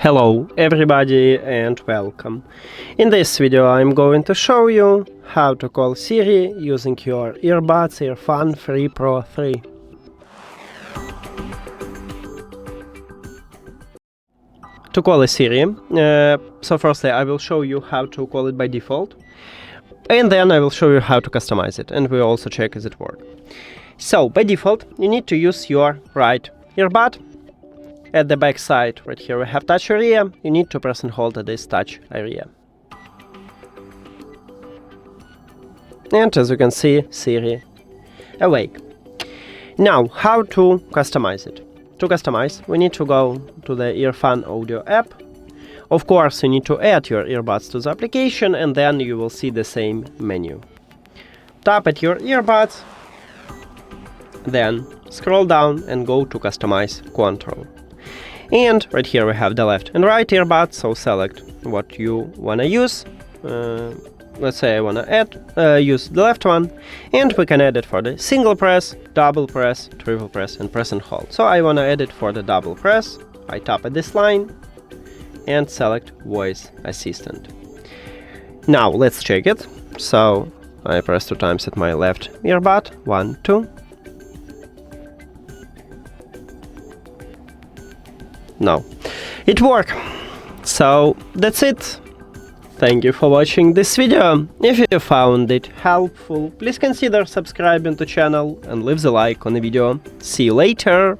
Hello everybody and welcome. In this video I'm going to show you how to call Siri using your earbuds EARFUN Free Pro 3. To call a Siri, so firstly I will show you how to call it by default, and then I will show you how to customize it, and we will also check if it works. So by default you need to use your right earbud. At the back side, right here we have touch area. You need to press and hold at this touch area. And as you can see, Siri awake. Now, how to customize it? To customize, we need to go to the EARFUN audio app. Of course, you need to add your earbuds to the application, and then you will see the same menu. Tap at your earbuds, then scroll down and go to Customize Control. And right here we have the left and right earbuds, so select what you wanna use. Let's say I wanna use the left one, and we can add it for the single press, double press, triple press, and press and hold. So I wanna add it for the double press. I tap at this line and select Voice Assistant. Now let's check it. So I press 2 times at my left earbud, 1, 2. No, it worked. So that's it. Thank you for watching this video. If you found it helpful, please consider subscribing to the channel and leave the like on the video. See you later.